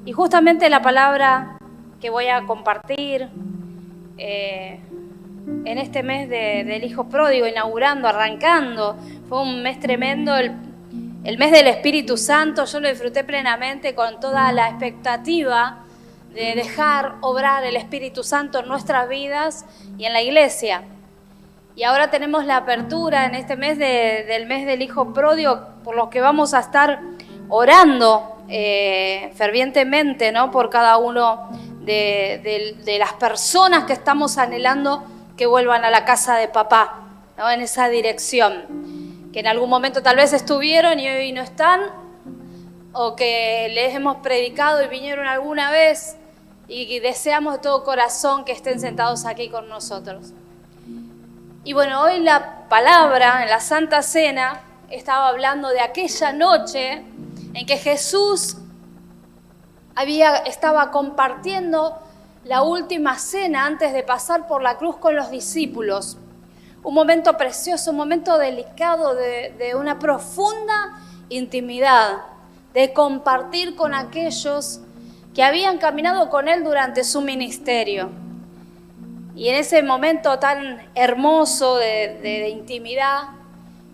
Y justamente la palabra que voy a compartir en este mes del Hijo Pródigo, inaugurando, arrancando, fue un mes tremendo, el mes del Espíritu Santo. Yo lo disfruté plenamente con toda la expectativa de dejar obrar el Espíritu Santo en nuestras vidas y en la iglesia. Y ahora tenemos la apertura en este mes del mes del Hijo Pródigo, por lo que vamos a estar orando fervientemente, ¿no? Por cada uno de las personas que estamos anhelando que vuelvan a la casa de papá, ¿no? En esa dirección, que en algún momento tal vez estuvieron y hoy no están, o que les hemos predicado y vinieron alguna vez y deseamos de todo corazón que estén sentados aquí con nosotros. Y bueno, hoy la palabra en la Santa Cena estaba hablando de aquella noche en que Jesús estaba compartiendo la última cena antes de pasar por la cruz con los discípulos. Un momento precioso, un momento delicado de una profunda intimidad, de compartir con aquellos que habían caminado con Él durante su ministerio. Y en ese momento tan hermoso de intimidad,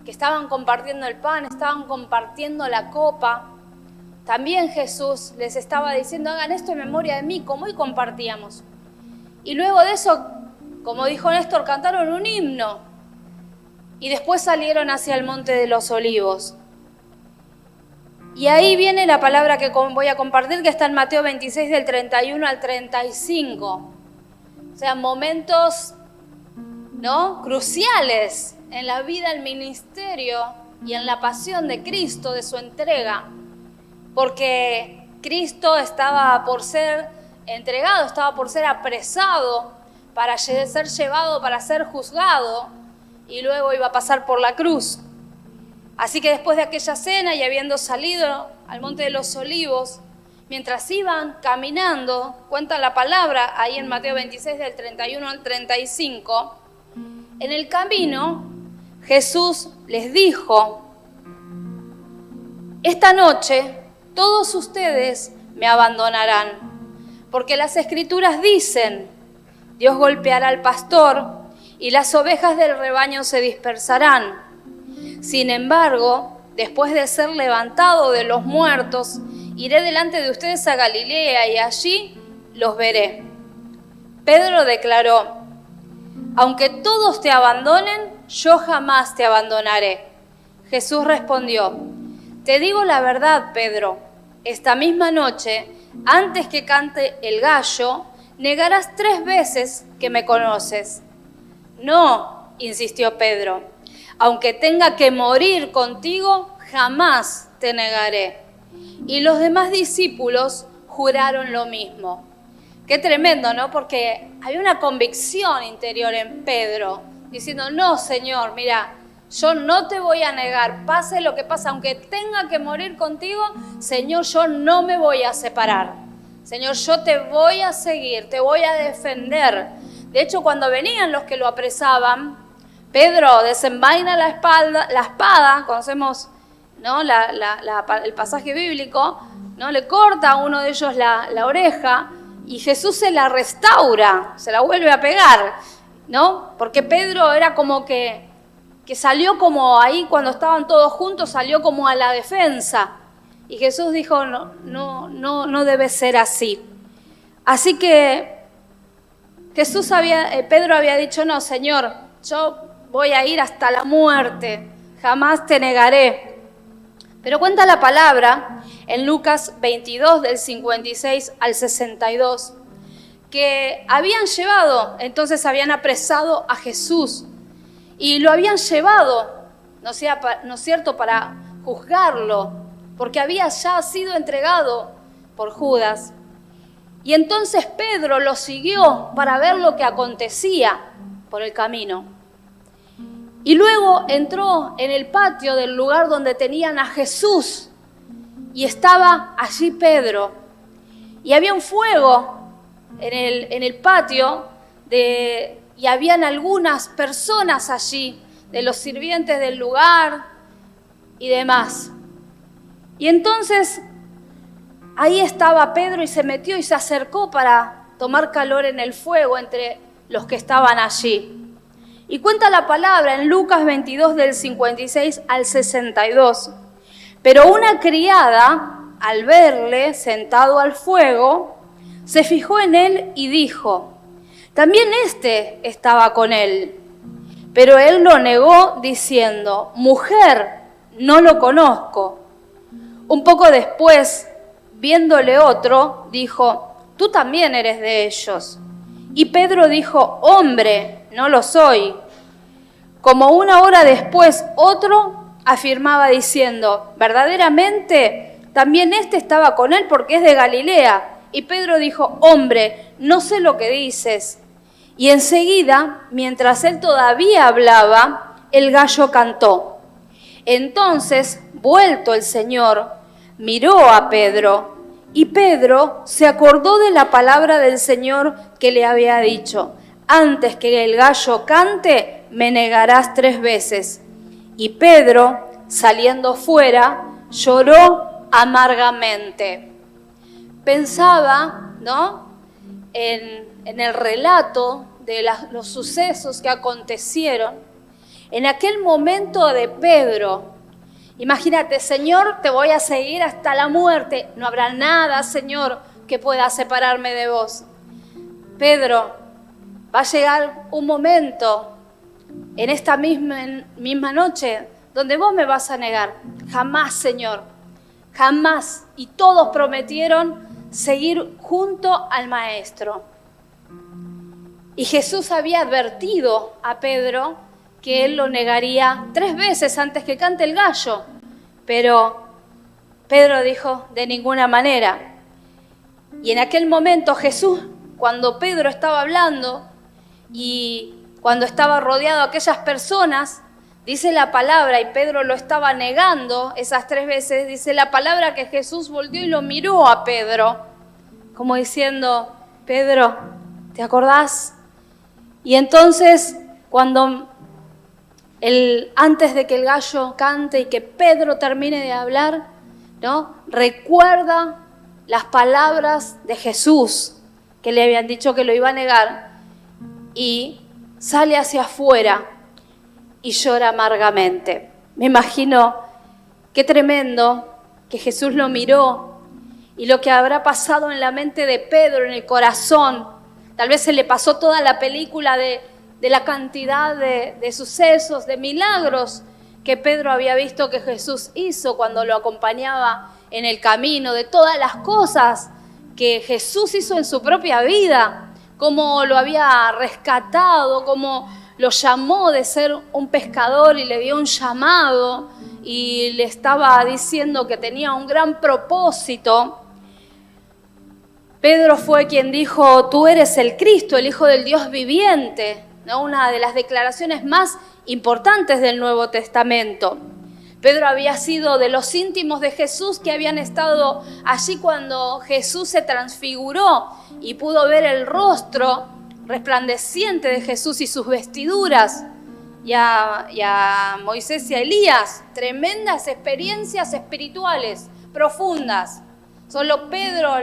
que estaban compartiendo el pan, estaban compartiendo la copa, también Jesús les estaba diciendo, hagan esto en memoria de mí, como hoy compartíamos. Y luego de eso, como dijo Néstor, cantaron un himno y después salieron hacia el Monte de los Olivos. Y ahí viene la palabra que voy a compartir, que está en Mateo 26, del 31 al 35. O sea, momentos, ¿no?, cruciales en la vida, el ministerio y en la pasión de Cristo, de su entrega. Porque Cristo estaba por ser entregado, estaba por ser apresado para ser llevado, para ser juzgado, y luego iba a pasar por la cruz. Así que después de aquella cena y habiendo salido al Monte de los Olivos, mientras iban caminando, cuenta la palabra ahí en Mateo 26 del 31 al 35, en el camino Jesús les dijo, esta noche todos ustedes me abandonarán, porque las Escrituras dicen, Dios golpeará al pastor y las ovejas del rebaño se dispersarán. Sin embargo, después de ser levantado de los muertos, iré delante de ustedes a Galilea y allí los veré. Pedro declaró, aunque todos te abandonen, yo jamás te abandonaré. Jesús respondió, te digo la verdad, Pedro, esta misma noche, antes que cante el gallo, negarás 3 veces que me conoces. No, insistió Pedro, aunque tenga que morir contigo, jamás te negaré. Y los demás discípulos juraron lo mismo. Qué tremendo, ¿no? Porque había una convicción interior en Pedro, diciendo, no, Señor, mira, yo no te voy a negar, pase lo que pase, aunque tenga que morir contigo, Señor, yo no me voy a separar. Señor, yo te voy a seguir, te voy a defender. De hecho, cuando venían los que lo apresaban, Pedro desenvaina la espada, conocemos, ¿no?, el pasaje bíblico, ¿no?, le corta a uno de ellos la oreja y Jesús se la restaura, se la vuelve a pegar, ¿no? Porque Pedro era como que salió como ahí cuando estaban todos juntos, salió como a la defensa. Y Jesús dijo, no debe ser así. Así que Pedro había dicho, no, Señor, yo voy a ir hasta la muerte, jamás te negaré. Pero cuenta la palabra en Lucas 22, del 56 al 62, que entonces habían apresado a Jesús y lo habían llevado, ¿no es cierto?, para juzgarlo, porque había ya sido entregado por Judas. Y entonces Pedro lo siguió para ver lo que acontecía por el camino. Y luego entró en el patio del lugar donde tenían a Jesús y estaba allí Pedro. Y había un fuego en el patio y habían algunas personas allí, de los sirvientes del lugar y demás. Y entonces ahí estaba Pedro y se metió y se acercó para tomar calor en el fuego entre los que estaban allí. Y cuenta la palabra en Lucas 22 del 56 al 62. Pero una criada, al verle sentado al fuego, se fijó en él y dijo: también este estaba con él. Pero él lo negó diciendo: mujer, no lo conozco. Un poco después, viéndole otro, dijo: tú también eres de ellos. Y Pedro dijo: hombre, no lo soy. Como una hora después, otro afirmaba diciendo: verdaderamente, también este estaba con él porque es de Galilea. Y Pedro dijo: hombre, no sé lo que dices. Y enseguida, mientras él todavía hablaba, el gallo cantó. Entonces, vuelto el Señor, miró a Pedro, y Pedro se acordó de la palabra del Señor que le había dicho: antes que el gallo cante, me negarás 3 veces. Y Pedro, saliendo fuera, lloró amargamente. Pensaba, ¿no?, en el relato de los sucesos que acontecieron en aquel momento de Pedro. Imagínate: Señor, te voy a seguir hasta la muerte. No habrá nada, Señor, que pueda separarme de vos. Pedro, va a llegar un momento en esta misma noche donde vos me vas a negar. Jamás, Señor, jamás. Y todos prometieron seguir junto al Maestro. Y Jesús había advertido a Pedro que él lo negaría 3 veces antes que cante el gallo. Pero Pedro dijo: de ninguna manera. Y en aquel momento Jesús, cuando Pedro estaba hablando y cuando estaba rodeado de aquellas personas, dice la palabra, y Pedro lo estaba negando esas 3 veces, dice la palabra que Jesús volvió y lo miró a Pedro, como diciendo: Pedro, ¿te acordás? Y entonces, antes de que el gallo cante y que Pedro termine de hablar, ¿no?, recuerda las palabras de Jesús, que le habían dicho que lo iba a negar, y sale hacia afuera y llora amargamente. Me imagino qué tremendo que Jesús lo miró y lo que habrá pasado en la mente de Pedro, en el corazón. Tal vez se le pasó toda la película de la cantidad de sucesos, de milagros que Pedro había visto que Jesús hizo cuando lo acompañaba en el camino, de todas las cosas que Jesús hizo en su propia vida, cómo lo había rescatado, cómo lo llamó de ser un pescador y le dio un llamado y le estaba diciendo que tenía un gran propósito. Pedro fue quien dijo: tú eres el Cristo, el Hijo del Dios viviente, ¿no? Una de las declaraciones más importantes del Nuevo Testamento. Pedro había sido de los íntimos de Jesús que habían estado allí cuando Jesús se transfiguró y pudo ver el rostro resplandeciente de Jesús y sus vestiduras. Y a Moisés y a Elías, tremendas experiencias espirituales profundas. Solo Pedro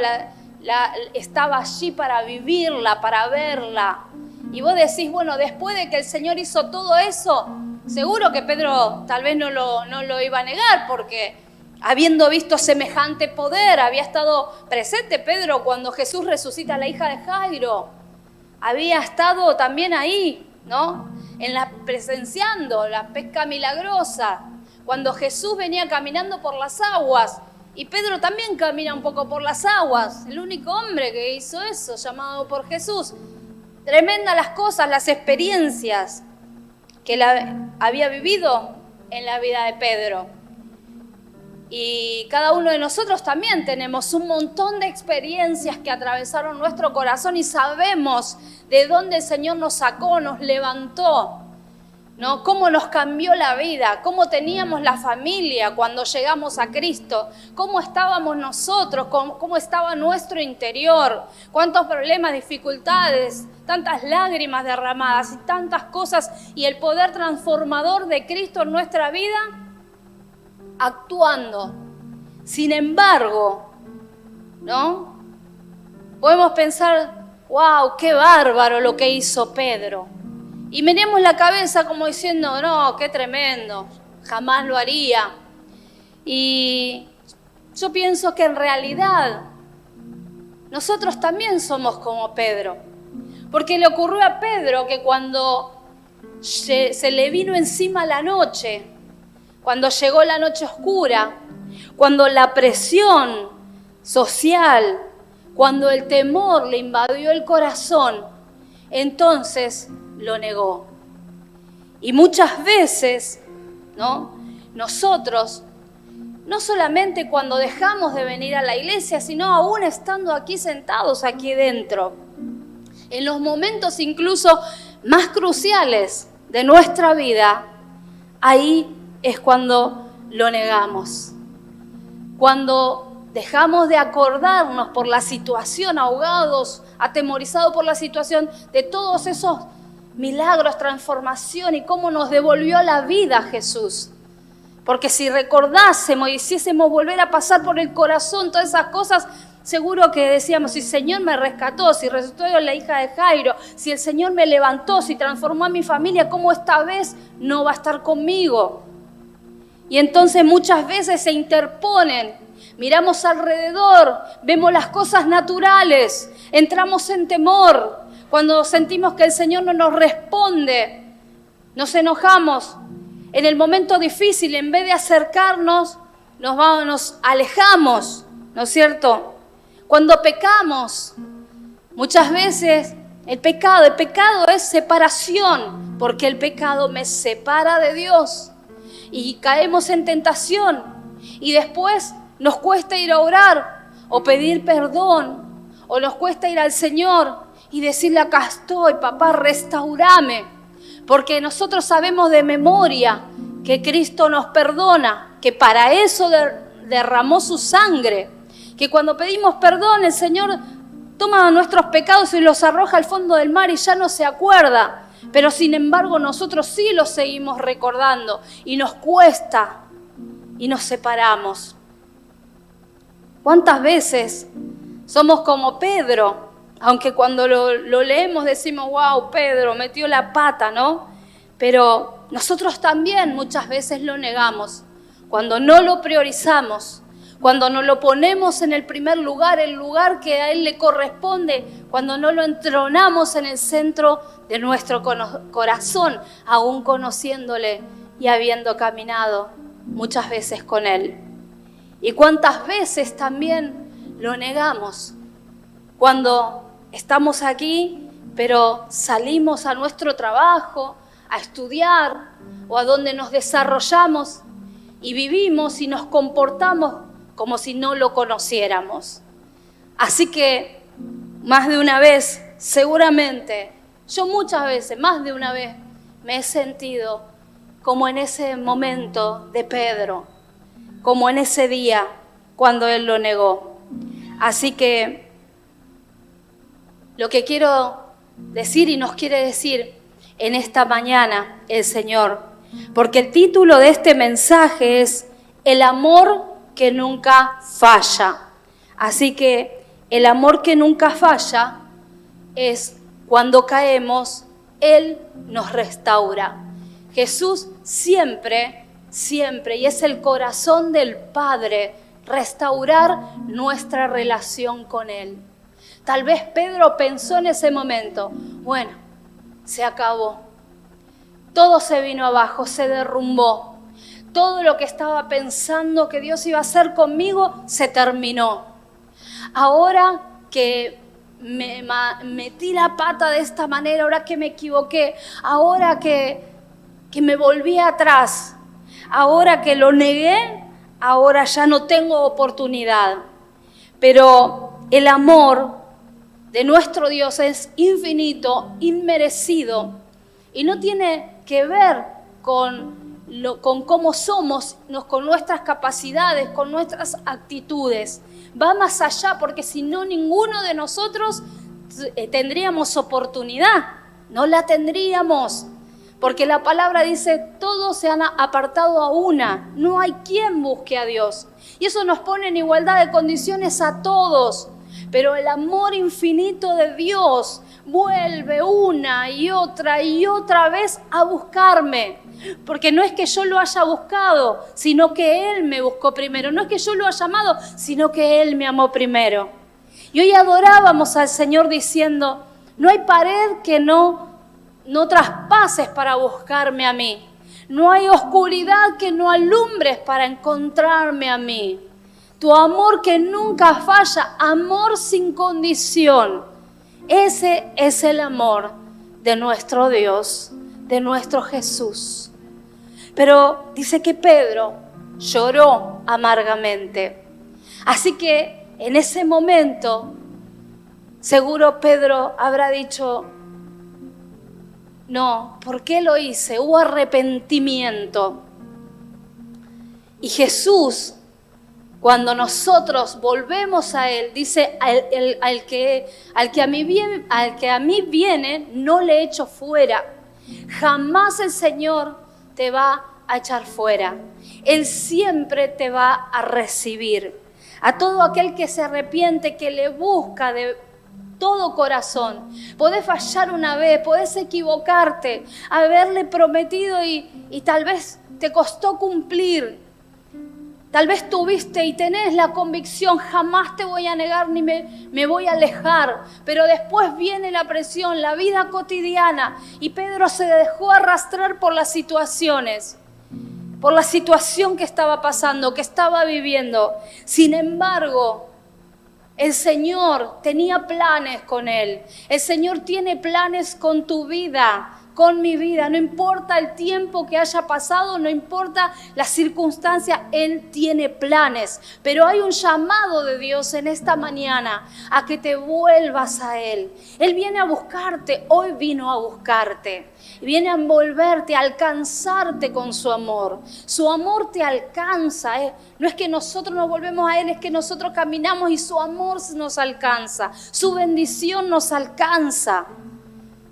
estaba allí para vivirla, para verla. Y vos decís: bueno, después de que el Señor hizo todo eso, seguro que Pedro tal vez no lo iba a negar, porque habiendo visto semejante poder, había estado presente Pedro cuando Jesús resucita a la hija de Jairo. Había estado también ahí, ¿no?, presenciando la pesca milagrosa, cuando Jesús venía caminando por las aguas. Y Pedro también camina un poco por las aguas, el único hombre que hizo eso, llamado por Jesús. Tremendas las cosas, las experiencias que había vivido en la vida de Pedro. Y cada uno de nosotros también tenemos un montón de experiencias que atravesaron nuestro corazón y sabemos de dónde el Señor nos sacó, nos levantó, ¿no? Cómo nos cambió la vida, cómo teníamos la familia cuando llegamos a Cristo, cómo estábamos nosotros, cómo estaba nuestro interior, cuántos problemas, dificultades, tantas lágrimas derramadas y tantas cosas, y el poder transformador de Cristo en nuestra vida actuando. Sin embargo, ¿no? Podemos pensar, wow, qué bárbaro lo que hizo Pedro. Y miremos la cabeza como diciendo, no, qué tremendo, jamás lo haría. Y yo pienso que en realidad nosotros también somos como Pedro. Porque le ocurrió a Pedro que cuando se le vino encima la noche, cuando llegó la noche oscura, cuando la presión social, cuando el temor le invadió el corazón, entonces lo negó. Y muchas veces, ¿no? Nosotros, no solamente cuando dejamos de venir a la iglesia, sino aún estando aquí sentados aquí dentro, en los momentos incluso más cruciales de nuestra vida, ahí es cuando lo negamos. Cuando dejamos de acordarnos por la situación, ahogados, atemorizados por la situación, de todos esos milagros, transformación y cómo nos devolvió la vida Jesús. Porque si recordásemos y hiciésemos volver a pasar por el corazón todas esas cosas, seguro que decíamos, si el Señor me rescató, si resucitó la hija de Jairo, si el Señor me levantó, si transformó a mi familia, ¿cómo esta vez no va a estar conmigo? Y entonces muchas veces se interponen, miramos alrededor, vemos las cosas naturales, entramos en temor, cuando sentimos que el Señor no nos responde, nos enojamos. En el momento difícil, en vez de acercarnos, nos alejamos, ¿no es cierto? Cuando pecamos, muchas veces el pecado es separación, porque el pecado me separa de Dios. Y caemos en tentación y después nos cuesta ir a orar o pedir perdón, o nos cuesta ir al Señor y decirle, acá estoy, papá, restaurame. Porque nosotros sabemos de memoria que Cristo nos perdona, que para eso derramó su sangre, que cuando pedimos perdón el Señor toma nuestros pecados y los arroja al fondo del mar y ya no se acuerda. Pero sin embargo nosotros sí los seguimos recordando y nos cuesta y nos separamos. ¿Cuántas veces somos como Pedro? Aunque cuando lo leemos decimos, wow, Pedro metió la pata, ¿no? Pero nosotros también muchas veces lo negamos. Cuando no lo priorizamos, cuando no lo ponemos en el primer lugar, el lugar que a Él le corresponde, cuando no lo entronamos en el centro de nuestro corazón, aún conociéndole y habiendo caminado muchas veces con Él. Y cuántas veces también lo negamos cuando estamos aquí, pero salimos a nuestro trabajo, a estudiar o a donde nos desarrollamos y vivimos y nos comportamos como si no lo conociéramos. Así que más de una vez, seguramente, yo muchas veces, más de una vez, me he sentido como en ese momento de Pedro, como en ese día cuando él lo negó. Así que lo que quiero decir y nos quiere decir en esta mañana el Señor, porque el título de este mensaje es El amor que nunca falla. Así que el amor que nunca falla es cuando caemos, Él nos restaura. Jesús siempre, y es el corazón del Padre, restaurar nuestra relación con Él. Tal vez Pedro pensó en ese momento, bueno, se acabó. Todo se vino abajo, se derrumbó. Todo lo que estaba pensando que Dios iba a hacer conmigo se terminó. Ahora que me metí la pata de esta manera, ahora que me equivoqué, ahora que me volví atrás, ahora que lo negué, ahora ya no tengo oportunidad. Pero el amor de nuestro Dios es infinito, inmerecido y no tiene que ver con cómo somos, con nuestras capacidades, con nuestras actitudes. Va más allá, porque si no, ninguno de nosotros tendríamos oportunidad, no la tendríamos, Porque la palabra dice, todos se han apartado a una, no hay quien busque a Dios. Y eso nos pone en igualdad de condiciones a todos. Pero el amor infinito de Dios vuelve una y otra vez a buscarme. Porque no es que yo lo haya buscado, sino que Él me buscó primero. No es que yo lo haya amado, sino que Él me amó primero. Y hoy adorábamos al Señor diciendo, no hay pared que no traspases para buscarme a mí. No hay oscuridad que no alumbres para encontrarme a mí. Tu amor que nunca falla, amor sin condición. Ese es el amor de nuestro Dios, de nuestro Jesús. Pero dice que Pedro lloró amargamente. Así que en ese momento, seguro Pedro habrá dicho, no, ¿por qué lo hice? Hubo arrepentimiento. Y Jesús, cuando nosotros volvemos a Él, dice, al que a mí viene, no le echo fuera. Jamás el Señor te va a echar fuera. Él siempre te va a recibir. A todo aquel que se arrepiente, que le busca de todo corazón. Podés fallar una vez, podés equivocarte, haberle prometido y tal vez te costó cumplir. Tal vez tuviste y tenés la convicción, jamás te voy a negar ni me voy a alejar. Pero después viene la presión, la vida cotidiana. Y Pedro se dejó arrastrar por las situaciones, por la situación que estaba pasando, que estaba viviendo. Sin embargo, el Señor tenía planes con él. El Señor tiene planes con tu vida, con mi vida. No importa el tiempo que haya pasado, no importa las circunstancias, Él tiene planes. Pero hay un llamado de Dios en esta mañana a que te vuelvas a Él. Él viene a buscarte, hoy vino a buscarte. Viene a envolverte, a alcanzarte con su amor. Su amor te alcanza. No es que nosotros nos volvemos a Él, es que nosotros caminamos y su amor nos alcanza. Su bendición nos alcanza.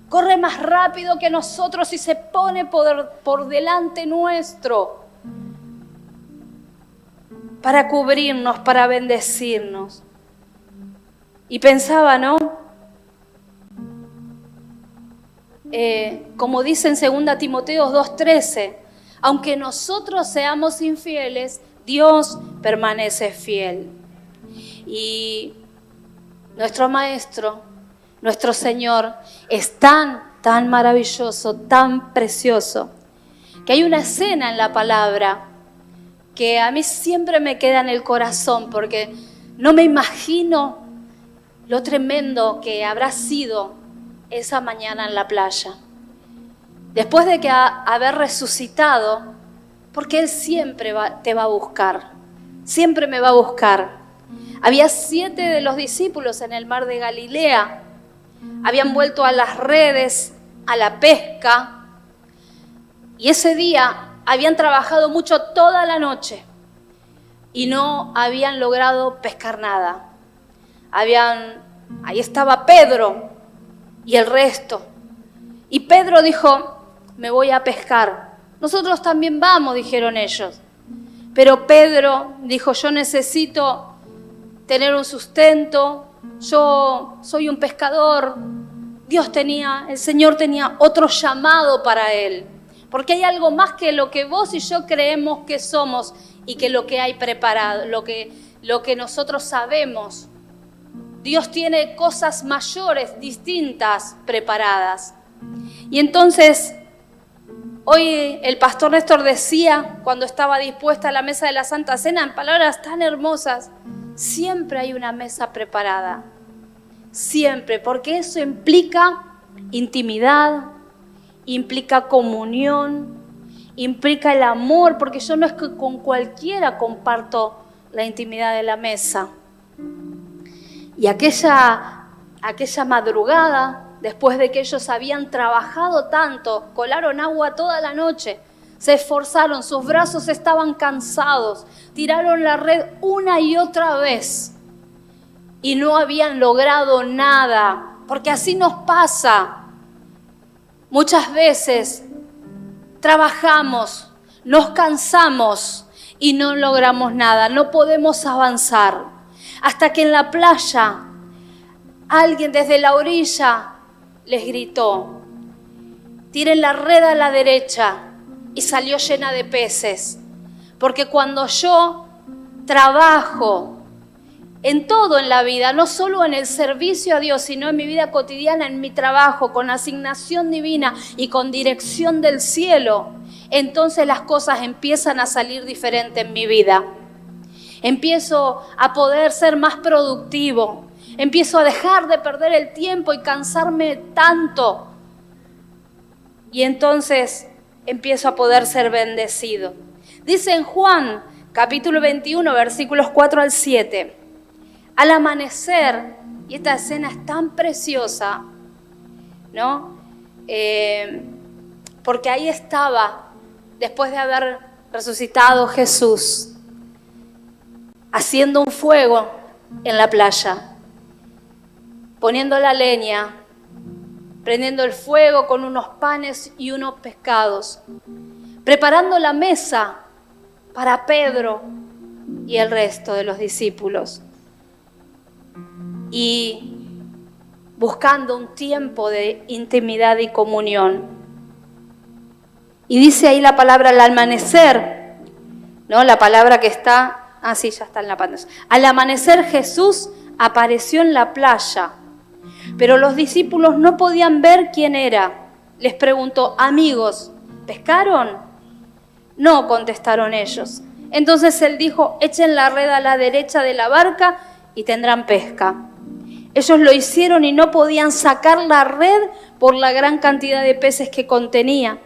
Corre más rápido que nosotros y se pone por delante nuestro para cubrirnos, para bendecirnos. Y pensaba, ¿no? Como dice en 2 Timoteo 2:13, aunque nosotros seamos infieles, Dios permanece fiel. Y nuestro Maestro, nuestro Señor, es tan maravilloso, tan precioso, que hay una escena en la palabra que a mí siempre me queda en el corazón, porque no me imagino lo tremendo que habrá sido esa mañana en la playa. Después de que haber resucitado, porque Él siempre te va a buscar, siempre me va a buscar. Había 7 de los discípulos en el mar de Galilea. Habían vuelto a las redes, a la pesca, y ese día habían trabajado mucho toda la noche y no habían logrado pescar nada. Ahí estaba Pedro y el resto. Y Pedro dijo, me voy a pescar. Nosotros también vamos, dijeron ellos. Pero Pedro dijo, yo necesito tener un sustento. Yo soy un pescador. El Señor tenía otro llamado para él. Porque hay algo más que lo que vos y yo creemos que somos y que lo que hay preparado, lo que nosotros sabemos. Dios tiene cosas mayores, distintas, preparadas. Y entonces, hoy el pastor Néstor decía, cuando estaba dispuesta a la mesa de la Santa Cena, en palabras tan hermosas, siempre hay una mesa preparada. Siempre, porque eso implica intimidad, implica comunión, implica el amor, porque yo no es que con cualquiera comparto la intimidad de la mesa. Y aquella madrugada, después de que ellos habían trabajado tanto, colaron agua toda la noche, se esforzaron, sus brazos estaban cansados, tiraron la red una y otra vez y no habían logrado nada, porque así nos pasa. Muchas veces trabajamos, nos cansamos y no logramos nada, no podemos avanzar. Hasta que en la playa alguien desde la orilla les gritó: tiren la red a la derecha, y salió llena de peces. Porque cuando yo trabajo en todo en la vida, no solo en el servicio a Dios, sino en mi vida cotidiana, en mi trabajo, con asignación divina y con dirección del cielo, entonces las cosas empiezan a salir diferentes en mi vida. Empiezo a poder ser más productivo. Empiezo a dejar de perder el tiempo y cansarme tanto. Y entonces empiezo a poder ser bendecido. Dice en Juan, capítulo 21, versículos 4 al 7. Al amanecer, y esta escena es tan preciosa, ¿no? Porque ahí estaba, después de haber resucitado Jesús, haciendo un fuego en la playa, poniendo la leña, prendiendo el fuego con unos panes y unos pescados, preparando la mesa para Pedro y el resto de los discípulos, y buscando un tiempo de intimidad y comunión. Y dice ahí la palabra al amanecer, ¿no? La palabra que está... sí, ya está en la pantalla. Al amanecer Jesús apareció en la playa, pero los discípulos no podían ver quién era. Les preguntó: amigos, ¿pescaron? No, contestaron ellos. Entonces él dijo: echen la red a la derecha de la barca y tendrán pesca. Ellos lo hicieron y no podían sacar la red por la gran cantidad de peces que contenía.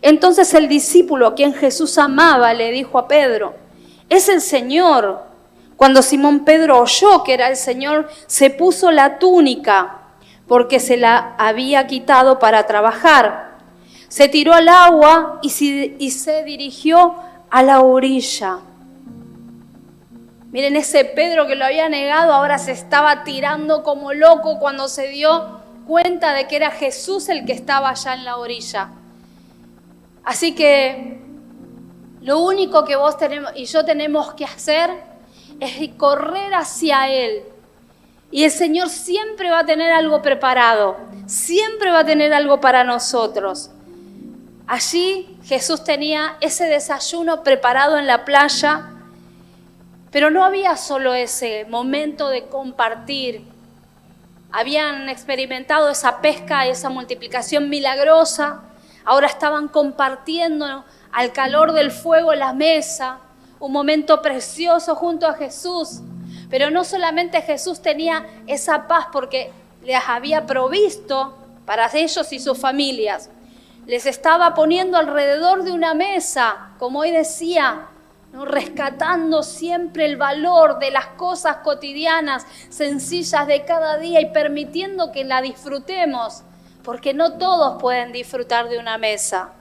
Entonces el discípulo a quien Jesús amaba le dijo a Pedro: es el Señor. Cuando Simón Pedro oyó que era el Señor, se puso la túnica, porque se la había quitado para trabajar. Se tiró al agua y se dirigió a la orilla. Miren, ese Pedro que lo había negado ahora se estaba tirando como loco cuando se dio cuenta de que era Jesús el que estaba allá en la orilla. Así que lo único que vos y yo tenemos que hacer es correr hacia Él. Y el Señor siempre va a tener algo preparado, siempre va a tener algo para nosotros. Allí Jesús tenía ese desayuno preparado en la playa, pero no había solo ese momento de compartir. Habían experimentado esa pesca, esa multiplicación milagrosa. Ahora estaban compartiendo al calor del fuego en la mesa, un momento precioso junto a Jesús. Pero no solamente Jesús tenía esa paz porque les había provisto para ellos y sus familias. Les estaba poniendo alrededor de una mesa, como hoy decía, ¿no? Rescatando siempre el valor de las cosas cotidianas, sencillas de cada día, y permitiendo que la disfrutemos, porque no todos pueden disfrutar de una mesa.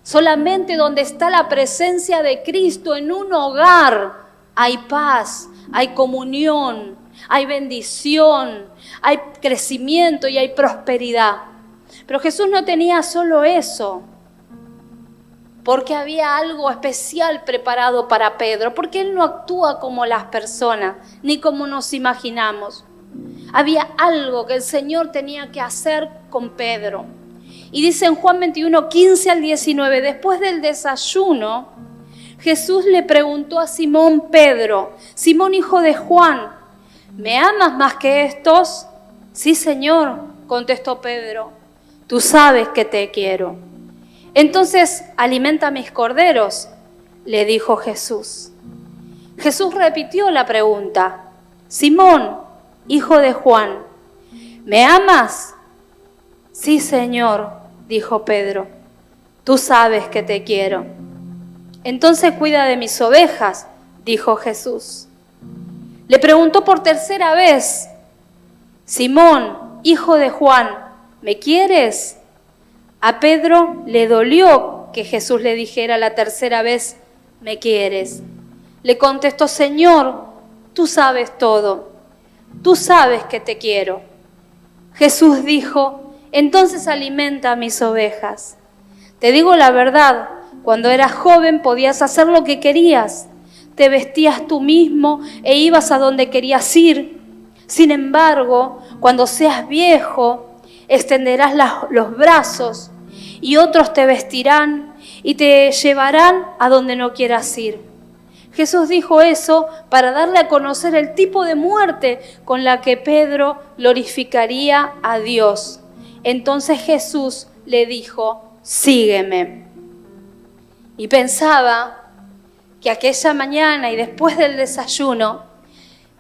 Solamente donde está la presencia de Cristo en un hogar hay paz, hay comunión, hay bendición, hay crecimiento y hay prosperidad. Pero Jesús no tenía solo eso, porque había algo especial preparado para Pedro, porque Él no actúa como las personas, ni como nos imaginamos. Había algo que el Señor tenía que hacer con Pedro. Y dice en Juan 21, 15 al 19, después del desayuno, Jesús le preguntó a Simón Pedro: Simón, hijo de Juan, ¿me amas más que estos? Sí, Señor, contestó Pedro, tú sabes que te quiero. Entonces, alimenta mis corderos, le dijo Jesús. Jesús repitió la pregunta: Simón, hijo de Juan, ¿me amas? Sí, Señor, dijo Pedro, tú sabes que te quiero. Entonces cuida de mis ovejas, dijo Jesús. Le preguntó por tercera vez: Simón, hijo de Juan, ¿me quieres? A Pedro le dolió que Jesús le dijera la tercera vez: ¿me quieres? Le contestó: Señor, tú sabes todo, tú sabes que te quiero. Jesús dijo: entonces alimenta a mis ovejas. Te digo la verdad, cuando eras joven podías hacer lo que querías. Te vestías tú mismo e ibas a donde querías ir. Sin embargo, cuando seas viejo, extenderás los brazos y otros te vestirán y te llevarán a donde no quieras ir. Jesús dijo eso para darle a conocer el tipo de muerte con la que Pedro glorificaría a Dios. Entonces Jesús le dijo, sígueme. Y pensaba que aquella mañana y después del desayuno,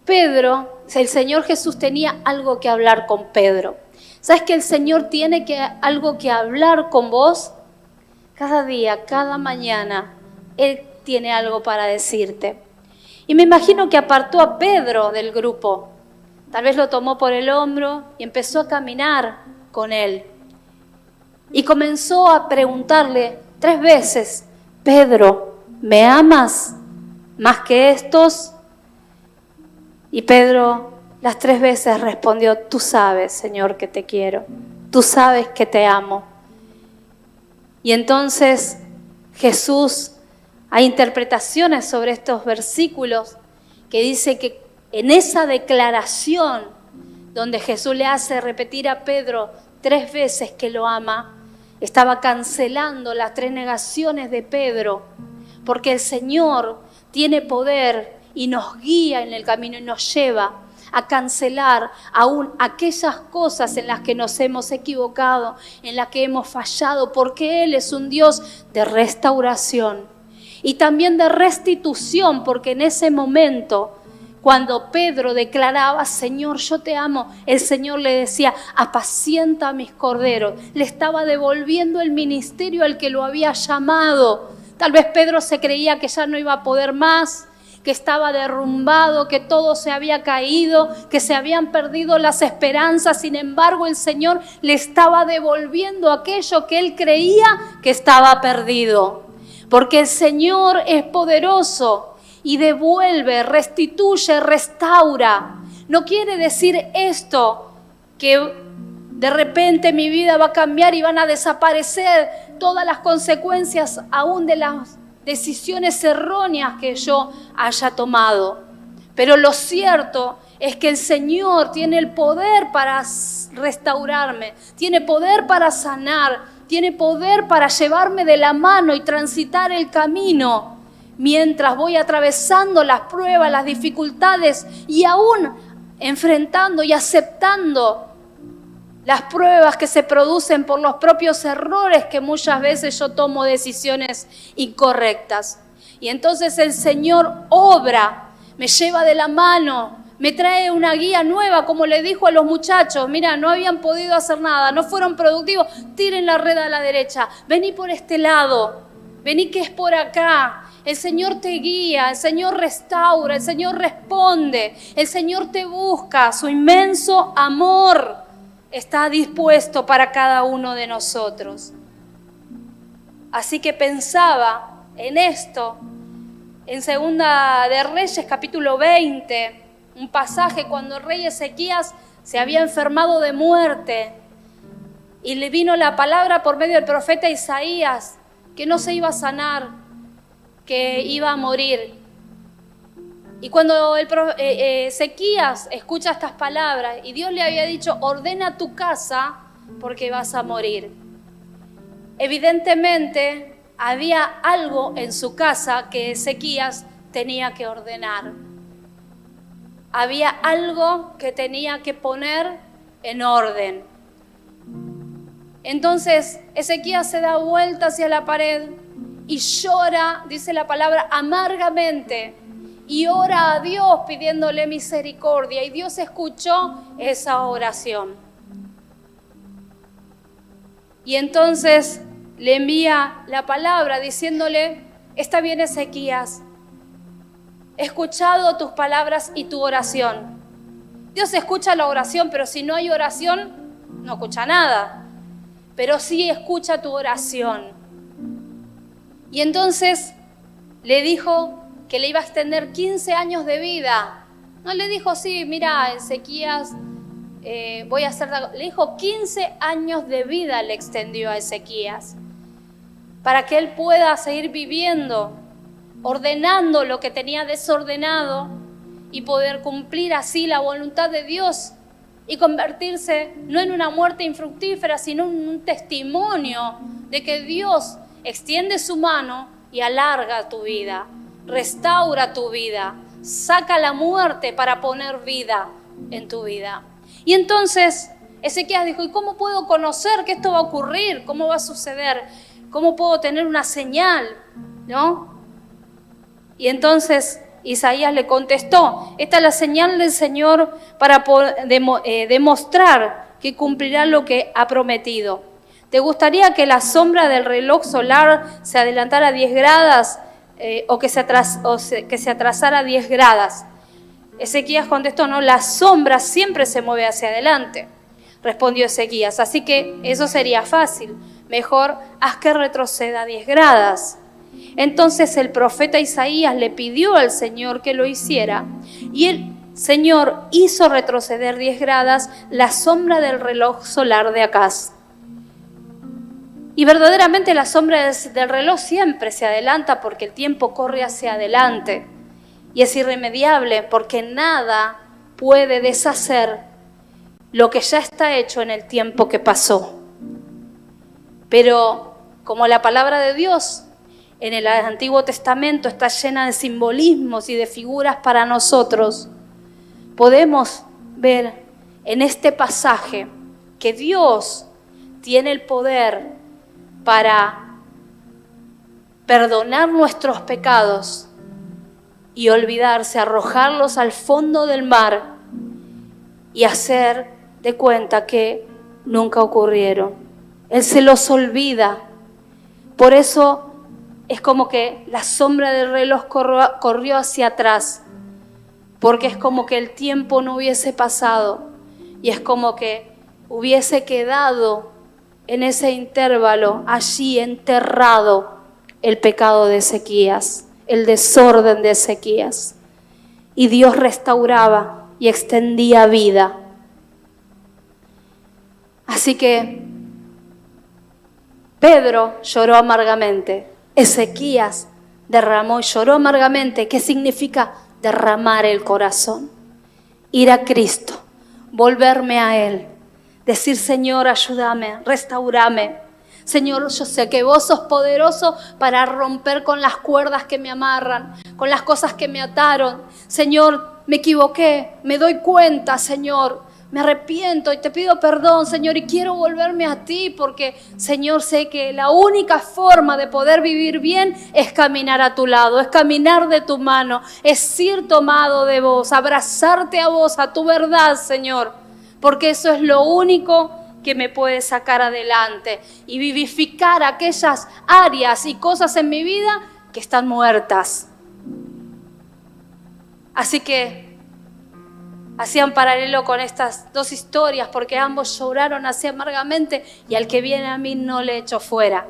el Señor Jesús tenía algo que hablar con Pedro. ¿Sabes que el Señor tiene algo que hablar con vos? Cada día, cada mañana, Él tiene algo para decirte. Y me imagino que apartó a Pedro del grupo. Tal vez lo tomó por el hombro y empezó a caminar con él. Y comenzó a preguntarle 3 veces, Pedro, ¿me amas más que estos? Y Pedro las 3 veces respondió, tú sabes, Señor, que te quiero. Tú sabes que te amo. Y entonces Jesús, hay interpretaciones sobre estos versículos que dice que en esa declaración donde Jesús le hace repetir a Pedro 3 veces que lo ama, estaba cancelando las 3 negaciones de Pedro, porque el Señor tiene poder y nos guía en el camino y nos lleva a cancelar aún aquellas cosas en las que nos hemos equivocado, en las que hemos fallado, porque Él es un Dios de restauración y también de restitución, porque en ese momento, cuando Pedro declaraba, Señor, yo te amo, el Señor le decía, apacienta a mis corderos. Le estaba devolviendo el ministerio al que lo había llamado. Tal vez Pedro se creía que ya no iba a poder más, que estaba derrumbado, que todo se había caído, que se habían perdido las esperanzas. Sin embargo, el Señor le estaba devolviendo aquello que él creía que estaba perdido. Porque el Señor es poderoso y devuelve, restituye, restaura. No quiere decir esto que de repente mi vida va a cambiar y van a desaparecer todas las consecuencias aún de las decisiones erróneas que yo haya tomado. Pero lo cierto es que el Señor tiene el poder para restaurarme, tiene poder para sanar, tiene poder para llevarme de la mano y transitar el camino mientras voy atravesando las pruebas, las dificultades y aún enfrentando y aceptando las pruebas que se producen por los propios errores que muchas veces yo tomo decisiones incorrectas. Y entonces el Señor obra, me lleva de la mano, me trae una guía nueva, como le dijo a los muchachos, mira, no habían podido hacer nada, no fueron productivos, tiren la red a la derecha, vení por este lado, vení que es por acá. El Señor te guía, el Señor restaura, el Señor responde, el Señor te busca, su inmenso amor está dispuesto para cada uno de nosotros. Así que pensaba en esto, en Segunda de Reyes, capítulo 20, un pasaje cuando el rey Ezequías se había enfermado de muerte y le vino la palabra por medio del profeta Isaías que no se iba a sanar, que iba a morir. Y cuando Ezequías escucha estas palabras y Dios le había dicho, ordena tu casa porque vas a morir. Evidentemente había algo en su casa que Ezequías tenía que ordenar. Había algo que tenía que poner en orden. Entonces Ezequías se da vuelta hacia la pared y llora, dice la palabra, amargamente. Y ora a Dios pidiéndole misericordia. Y Dios escuchó esa oración. Y entonces le envía la palabra diciéndole, está bien Ezequías, he escuchado tus palabras y tu oración. Dios escucha la oración, pero si no hay oración, no escucha nada. Pero sí escucha tu oración. Y entonces le dijo que le iba a extender 15 años de vida. No le dijo, sí, mira, Ezequías, voy a hacer... Le dijo 15 años de vida le extendió a Ezequías. para que él pueda seguir viviendo, ordenando lo que tenía desordenado y poder cumplir así la voluntad de Dios y convertirse no en una muerte infructífera, sino en un testimonio de que Dios extiende su mano y alarga tu vida, restaura tu vida, saca la muerte para poner vida en tu vida. Y entonces Ezequías dijo, ¿y cómo puedo conocer que esto va a ocurrir? ¿Cómo va a suceder? ¿Cómo puedo tener una señal? ¿No? Y entonces Isaías le contestó, esta es la señal del Señor para demostrar que cumplirá lo que ha prometido. ¿Te gustaría que la sombra del reloj solar se adelantara 10 gradas o que se atrasara 10 gradas? Ezequías contestó, no, la sombra siempre se mueve hacia adelante. Respondió Ezequías, así que eso sería fácil. Mejor haz que retroceda 10 gradas. Entonces el profeta Isaías le pidió al Señor que lo hiciera y el Señor hizo retroceder 10 gradas la sombra del reloj solar de Acaz. Y verdaderamente la sombra del reloj siempre se adelanta porque el tiempo corre hacia adelante y es irremediable porque nada puede deshacer lo que ya está hecho en el tiempo que pasó. Pero como la palabra de Dios en el Antiguo Testamento está llena de simbolismos y de figuras para nosotros, podemos ver en este pasaje que Dios tiene el poder para perdonar nuestros pecados y olvidarse, arrojarlos al fondo del mar y hacer de cuenta que nunca ocurrieron. Él se los olvida. Por eso es como que la sombra del reloj corrió hacia atrás, porque es como que el tiempo no hubiese pasado y es como que hubiese quedado en ese intervalo allí enterrado el pecado de Ezequías, el desorden de Ezequías. Y Dios restauraba y extendía vida. Así que Pedro lloró amargamente. Ezequías derramó y lloró amargamente. ¿Qué significa derramar el corazón? Ir a Cristo, volverme a Él, decir, Señor, ayúdame, restaurame. Señor, yo sé que vos sos poderoso para romper con las cuerdas que me amarran, con las cosas que me ataron. Señor, me equivoqué, me doy cuenta, Señor. Me arrepiento y te pido perdón, Señor, y quiero volverme a ti porque, Señor, sé que la única forma de poder vivir bien es caminar a tu lado, es caminar de tu mano, es ir tomado de vos, abrazarte a vos, a tu verdad, Señor, porque eso es lo único que me puede sacar adelante y vivificar aquellas áreas y cosas en mi vida que están muertas. Así que hacían paralelo con estas dos historias porque ambos lloraron así amargamente y al que viene a mí no le echo fuera.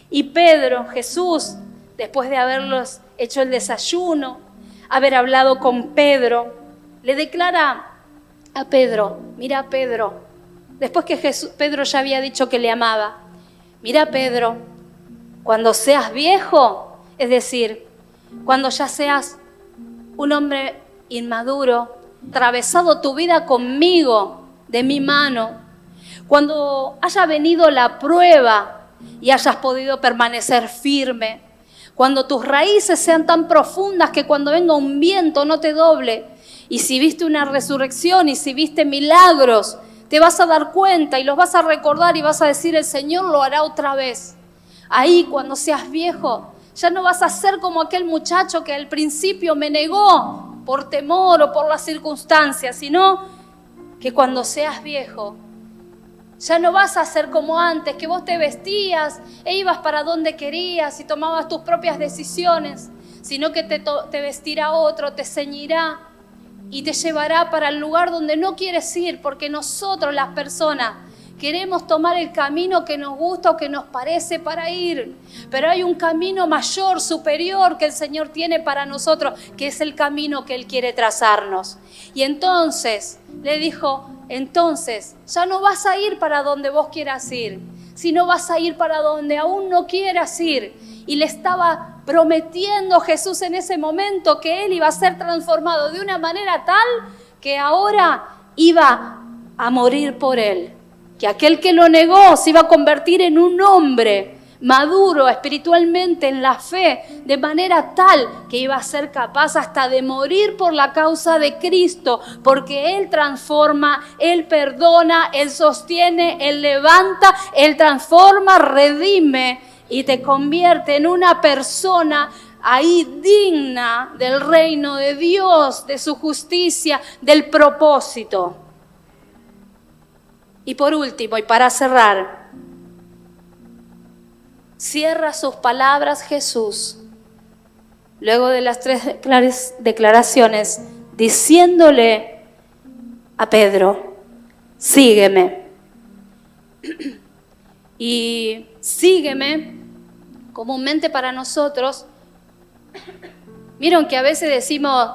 Y Pedro, Jesús, después de haberlos hecho el desayuno, haber hablado con Pedro, le declara a Pedro, mira Pedro, después que Pedro ya había dicho que le amaba, mira Pedro, cuando seas viejo, es decir, cuando ya seas un hombre inmaduro, atravesado tu vida conmigo, de mi mano, cuando haya venido la prueba y hayas podido permanecer firme, cuando tus raíces sean tan profundas que cuando venga un viento no te doble, y si viste una resurrección y si viste milagros, te vas a dar cuenta y los vas a recordar y vas a decir, el Señor lo hará otra vez. Ahí, cuando seas viejo, ya no vas a ser como aquel muchacho que al principio me negó por temor o por las circunstancias, sino que cuando seas viejo, ya no vas a ser como antes, que vos te vestías e ibas para donde querías y tomabas tus propias decisiones, sino que te vestirá otro, te ceñirá y te llevará para el lugar donde no quieres ir, porque nosotros las personas queremos tomar el camino que nos gusta o que nos parece para ir, pero hay un camino mayor, superior que el Señor tiene para nosotros, que es el camino que Él quiere trazarnos. Y entonces le dijo, entonces ya no vas a ir para donde vos quieras ir, si no vas a ir para donde aún no quieras ir. Y le estaba prometiendo Jesús en ese momento que él iba a ser transformado de una manera tal que ahora iba a morir por él. Que aquel que lo negó se iba a convertir en un hombre maduro espiritualmente en la fe, de manera tal que iba a ser capaz hasta de morir por la causa de Cristo, porque Él transforma, Él perdona, Él sostiene, Él levanta, Él transforma, redime y te convierte en una persona ahí digna del reino de Dios, de su justicia, del propósito. Y por último, y para cerrar, cierra sus palabras Jesús, luego de las 3 declaraciones, diciéndole a Pedro, sígueme. Y sígueme, comúnmente para nosotros, vieron que a veces decimos,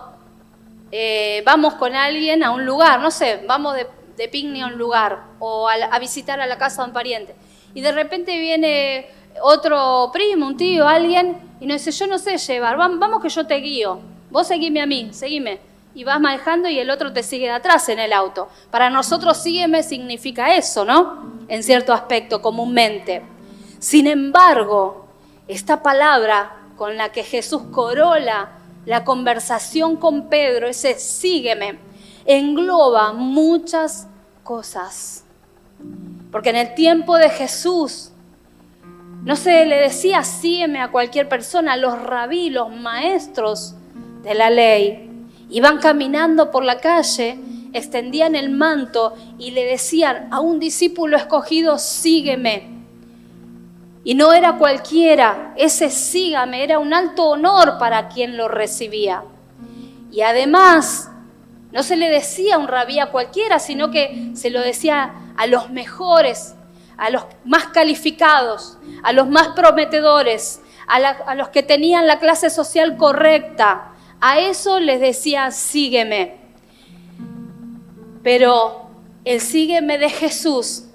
vamos con alguien a un lugar, no sé, vamos de picnic a un lugar, o a visitar a la casa de un pariente, y de repente viene otro primo, un tío, alguien, y nos dice, yo no sé llevar, vamos que yo te guío, vos seguime a mí, seguime. Y vas manejando y el otro te sigue de atrás en el auto. Para nosotros sígueme significa eso, ¿no? En cierto aspecto, comúnmente. Sin embargo, esta palabra con la que Jesús corola la conversación con Pedro, ese sígueme, engloba muchas cosas. Porque en el tiempo de Jesús, no se le decía sígueme a cualquier persona. Los rabí, los maestros de la ley, iban caminando por la calle, extendían el manto y le decían a un discípulo escogido, sígueme. Y no era cualquiera, ese sígame era un alto honor para quien lo recibía. Y además, no se le decía a un rabí a cualquiera, sino que se lo decía a los mejores, a los más calificados, a los más prometedores, a los que tenían la clase social correcta. A eso les decía, sígueme. Pero el sígueme de Jesús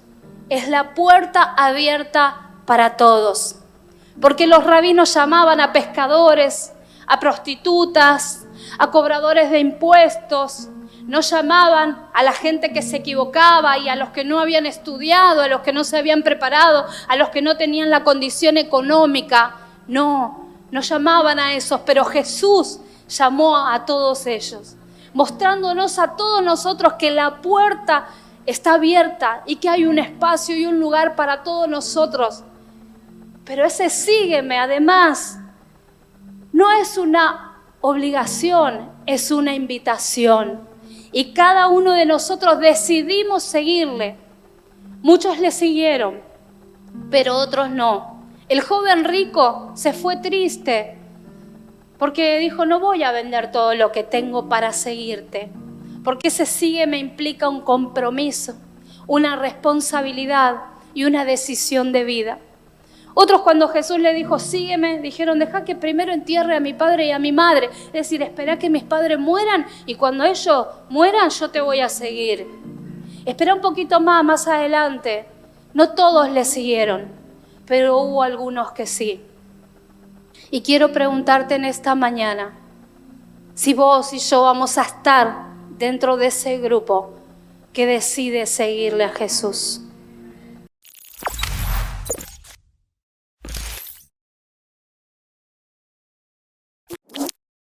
es la puerta abierta para todos. Porque los rabinos llamaban a pescadores, a prostitutas, a cobradores de impuestos. No llamaban a la gente que se equivocaba y a los que no habían estudiado, a los que no se habían preparado, a los que no tenían la condición económica. No llamaban a esos, pero Jesús llamó a todos ellos, mostrándonos a todos nosotros que la puerta está abierta y que hay un espacio y un lugar para todos nosotros. Pero ese sígueme, además, no es una obligación, es una invitación. Y cada uno de nosotros decidimos seguirle. Muchos le siguieron, pero otros no. El joven rico se fue triste porque dijo, no voy a vender todo lo que tengo para seguirte. Porque ese sígueme implica un compromiso, una responsabilidad y una decisión de vida. Otros, cuando Jesús le dijo, sígueme, dijeron, deja que primero entierre a mi padre y a mi madre. Es decir, espera que mis padres mueran y cuando ellos mueran yo te voy a seguir. Espera un poquito más adelante. No todos le siguieron, pero hubo algunos que sí. Y quiero preguntarte en esta mañana, si vos y yo vamos a estar dentro de ese grupo que decide seguirle a Jesús.